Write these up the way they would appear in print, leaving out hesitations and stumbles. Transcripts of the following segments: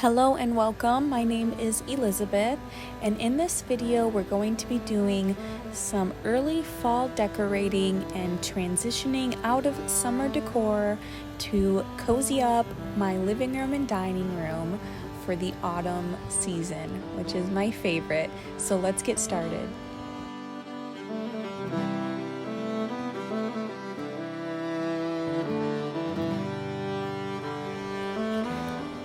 Hello and welcome. My name is Elizabeth, and in this video we're going to be doing some early fall decorating and transitioning out of summer decor to cozy up my living room and dining room for the autumn season, which is my favorite. So let's get started.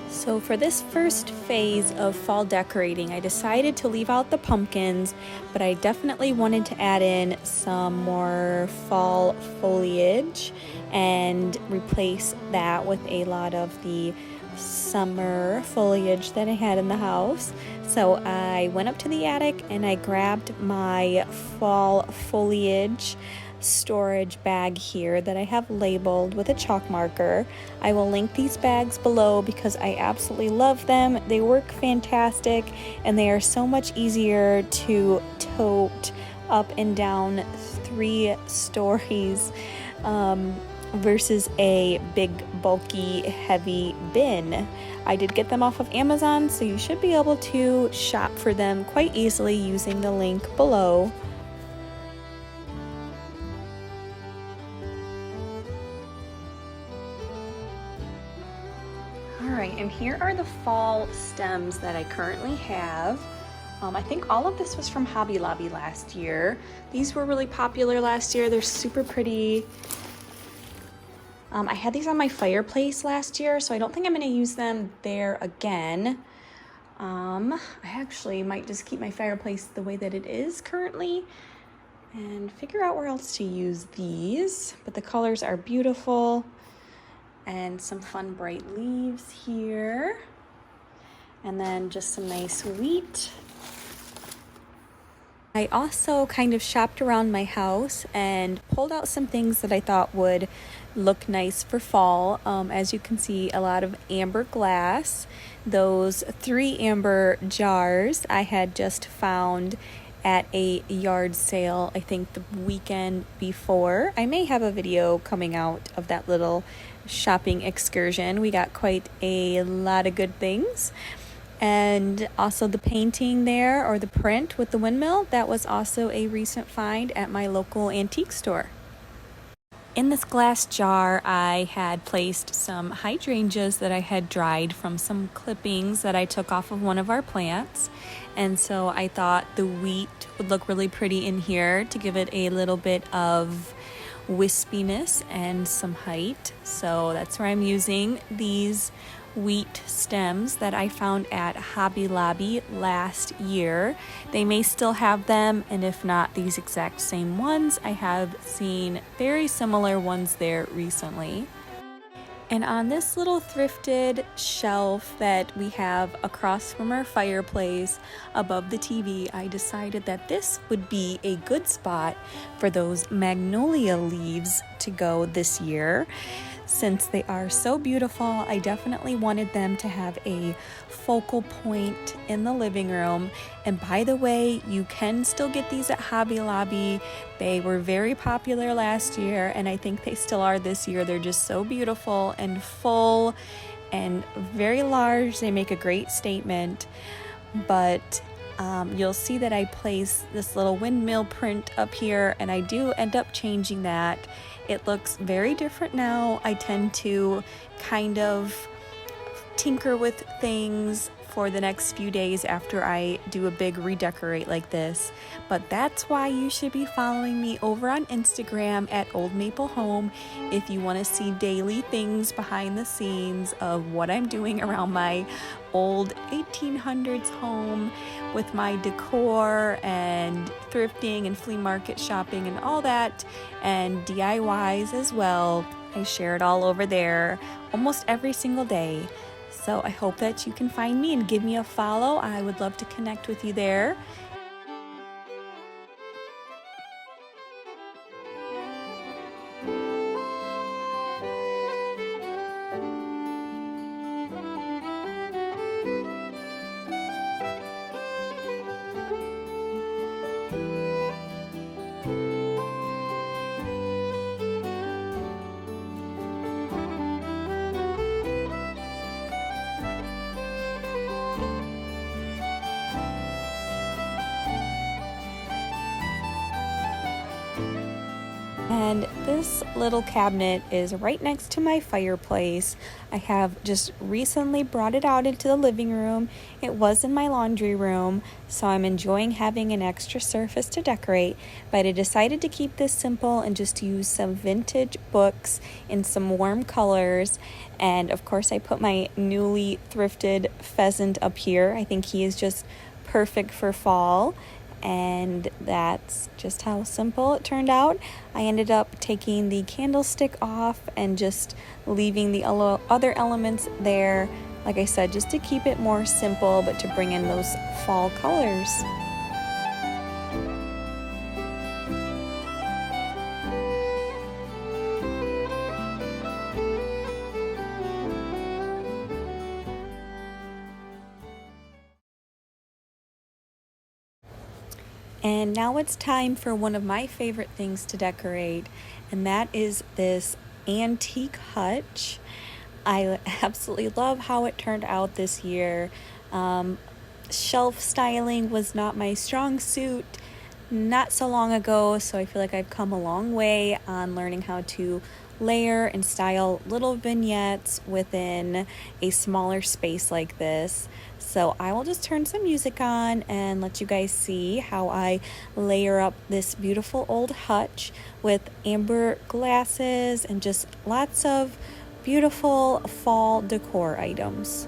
So for this first phase of fall decorating, I decided to leave out the pumpkins, but I definitely wanted to add in some more fall foliage and replace that with a lot of the summer foliage that I had in the house. So I went up to the attic and I grabbed my fall foliage storage bag here that I have labeled with a chalk marker. I will link these bags below because I absolutely love them. They work fantastic and they are so much easier to tote up and down 3 stories versus a big bulky heavy bin. I did get them off of Amazon, so you should be able to shop for them quite easily using the link below. Alright, and here are the fall stems that I currently have. I think all of this was from Hobby Lobby last year. These were really popular last year. They're super pretty. I had these on my fireplace last year, so I don't think I'm going to use them there again. I actually might just keep my fireplace the way that it is currently and figure out where else to use these. But the colors are beautiful. And some fun bright leaves here, and then just some nice wheat. I also kind of shopped around my house and pulled out some things that I thought would look nice for fall. As you can see, a lot of amber glass. Those 3 amber jars I had just found at a yard sale, I think the weekend before. I may have a video coming out of that little shopping excursion. We got quite a lot of good things. And also the painting there, or the print with the windmill, that was also a recent find at my local antique store. In this glass jar, I had placed some hydrangeas that I had dried from some clippings that I took off of one of our plants. And so I thought the wheat would look really pretty in here to give it a little bit of wispiness and some height. So that's where I'm using these wheat stems that I found at Hobby Lobby last year. They may still have them, and if not these exact same ones, I have seen very similar ones there recently. And on this little thrifted shelf that we have across from our fireplace above the TV, I decided that this would be a good spot for those magnolia leaves to go this year. Since they are so beautiful, I definitely wanted them to have a focal point in the living room. And by the way, you can still get these at Hobby Lobby. They were very popular last year, and I think they still are this year. They're just so beautiful and full and very large. They make a great statement. But you'll see that I place this little windmill print up here, and I do end up changing that. It looks very different now. I tend to kind of tinker with things for the next few days after I do a big redecorate like this. But that's why you should be following me over on Instagram at Old Maple Home if you want to see daily things behind the scenes of what I'm doing around my old 1800s home with my decor and thrifting and flea market shopping and all that, and DIYs as well. I share it all over there almost every single day. So I hope that you can find me and give me a follow. I would love to connect with you there. And this little cabinet is right next to my fireplace. I have just recently brought it out into the living room. It was in my laundry room, so I'm enjoying having an extra surface to decorate, but I decided to keep this simple and just use some vintage books in some warm colors. And of course, I put my newly thrifted pheasant up here. I think he is just perfect for fall. And that's just how simple it turned out. I ended up taking the candlestick off and just leaving the other elements there, like I said, just to keep it more simple but to bring in those fall colors. And now it's time for one of my favorite things to decorate, and that is this antique hutch. I absolutely love how it turned out this year. Shelf styling was not my strong suit not so long ago, so I feel like I've come a long way on learning how to layer and style little vignettes within a smaller space like this. So I will just turn some music on and let you guys see how I layer up this beautiful old hutch with amber glasses and just lots of beautiful fall decor items.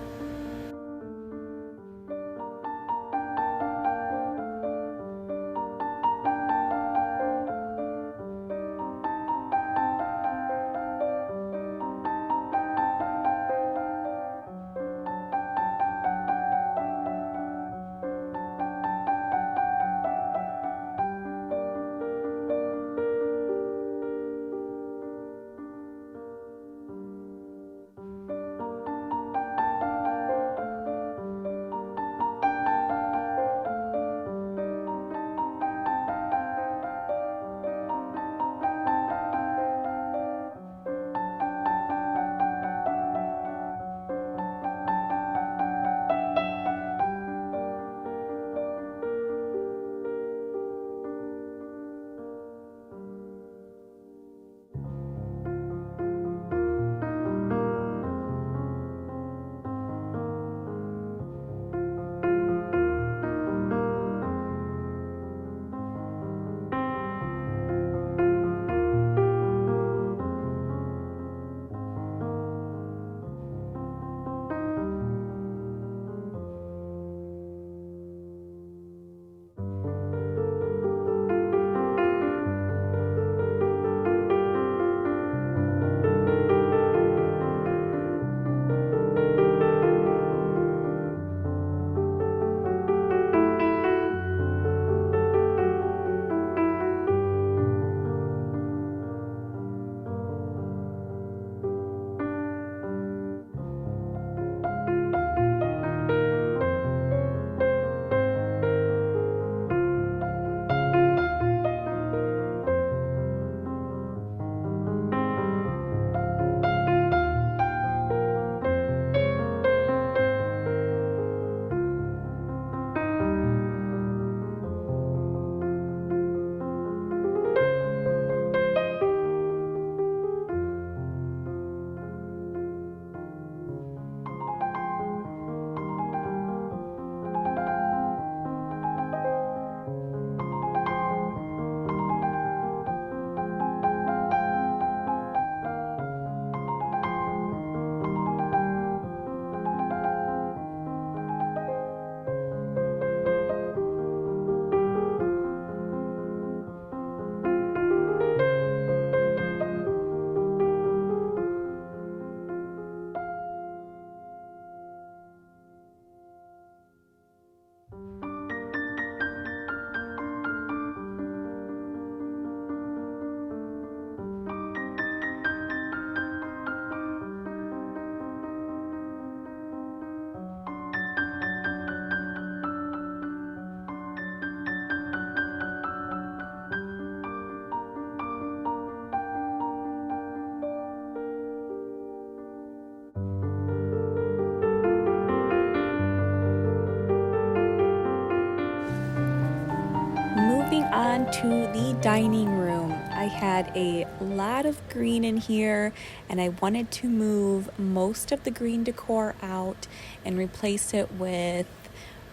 Moving on to the dining room. I I had a lot of green in here and I wanted to move most of the green decor out and replace it with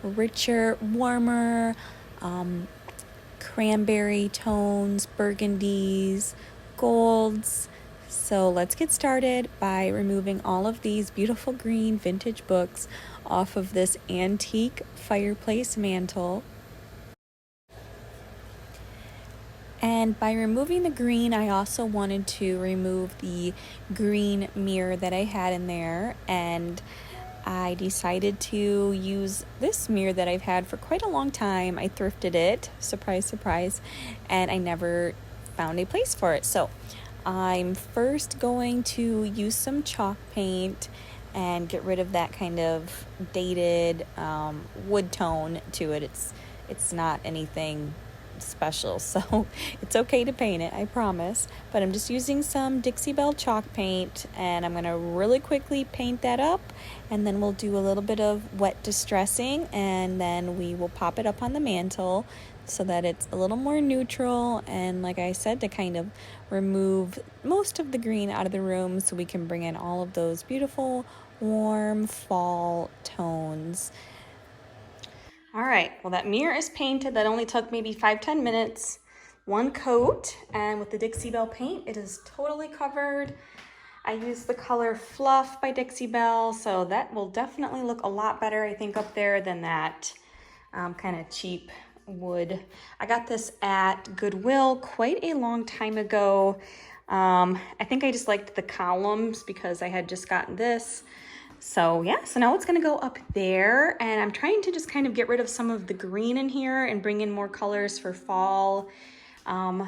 richer, warmer, cranberry tones, burgundies, golds. So let's get started by removing all of these beautiful green vintage books off of this antique fireplace mantle. And by removing the green, I also wanted to remove the green mirror that I had in there, and I decided to use this mirror that I've had for quite a long time. I thrifted it, surprise, surprise, and I never found a place for it. So I'm first going to use some chalk paint and get rid of that kind of dated wood tone to it. It's not anything special, so it's okay to paint it, I promise. But I'm just using some Dixie Belle chalk paint, and I'm gonna really quickly paint that up, and then we'll do a little bit of wet distressing, and then we will pop it up on the mantle so that it's a little more neutral, and like I said, to kind of remove most of the green out of the room so we can bring in all of those beautiful warm fall tones. All right, well, that mirror is painted. That only took maybe 5-10 minutes, one coat, and with the Dixie Belle paint, it is totally covered. I used the color Fluff by Dixie Belle, so that will definitely look a lot better, I think, up there than that kind of cheap wood. I got this at Goodwill quite a long time ago. I think I just liked the columns because I had just gotten this. So yeah, so now it's gonna go up there, and I'm trying to just kind of get rid of some of the green in here and bring in more colors for fall.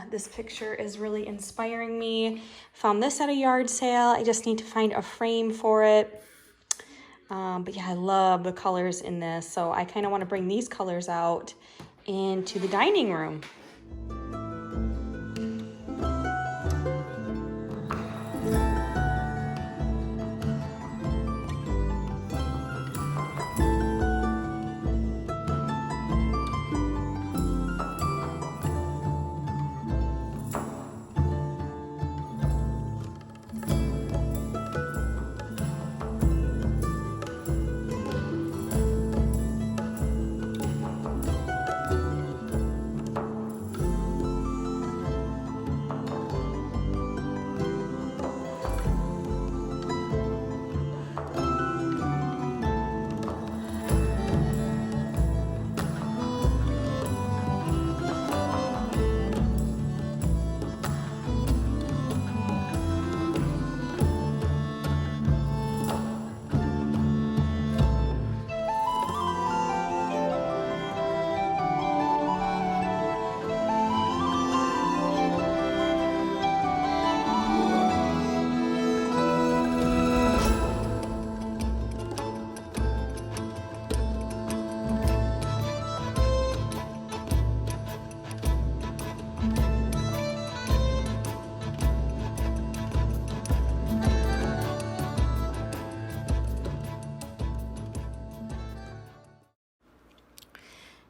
This picture is really inspiring me. Found this at a yard sale. I just need to find a frame for it. But yeah, I love the colors in this. So I kind of want to bring these colors out into the dining room.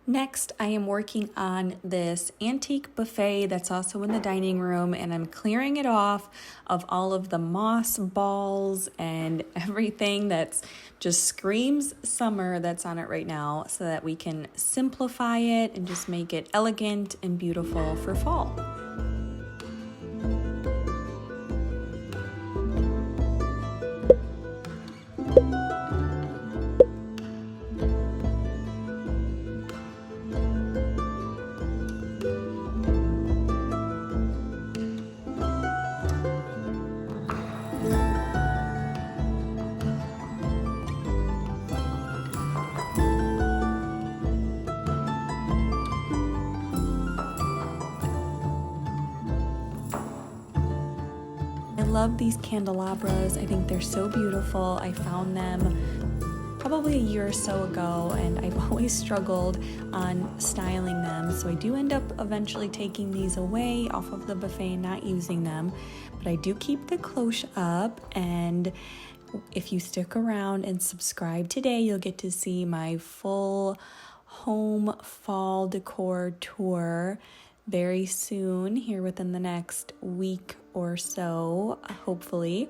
Next, I am working on this antique buffet that's also in the dining room, and I'm clearing it off of all of the moss balls and everything that's just screams summer that's on it right now, so that we can simplify it and just make it elegant and beautiful for fall. I love these candelabras. I think they're so beautiful. I found them probably a year or so ago, and I've always struggled on styling them. So I do end up eventually taking these away off of the buffet and not using them. But I do keep the cloche up, and if you stick around and subscribe today, you'll get to see my full home fall decor tour. very soon, here within the next week or so, hopefully.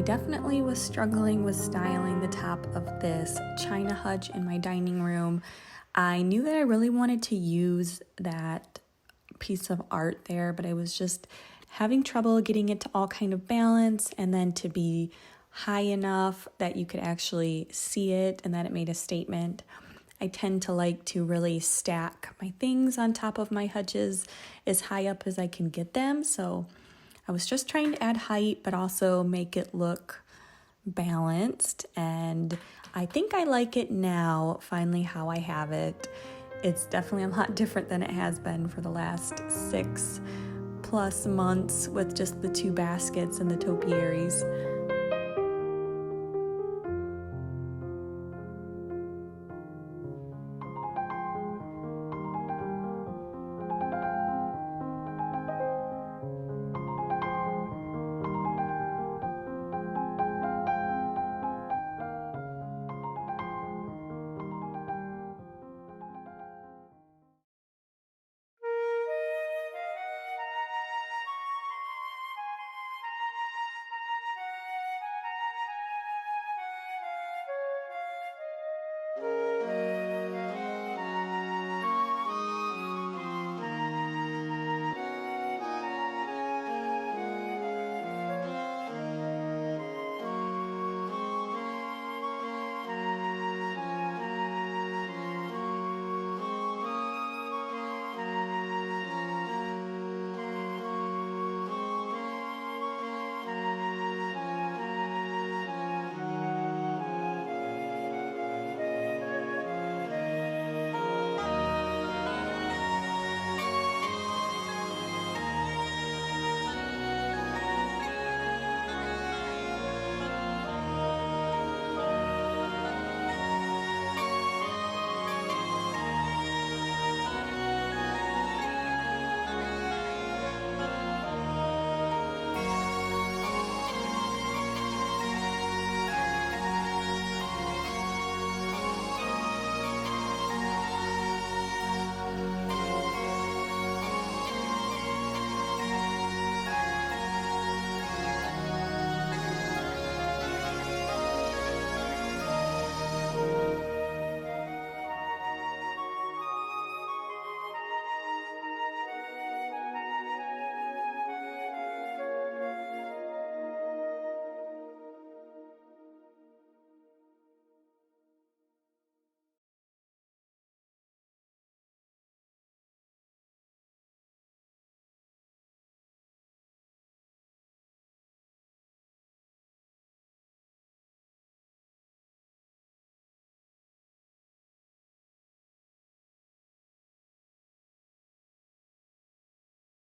Definitely was struggling with styling the top of this china hutch in my dining room. I knew that I really wanted to use that piece of art there, but I was just having trouble getting it to all kind of balance and then to be high enough that you could actually see it and that it made a statement. I tend to like to really stack my things on top of my hutches as high up as I can get them, so I was just trying to add height, but also make it look balanced. And I think I like it now, finally, how I have it. It's definitely a lot different than it has been for the last 6+ months with just the 2 baskets and the topiaries.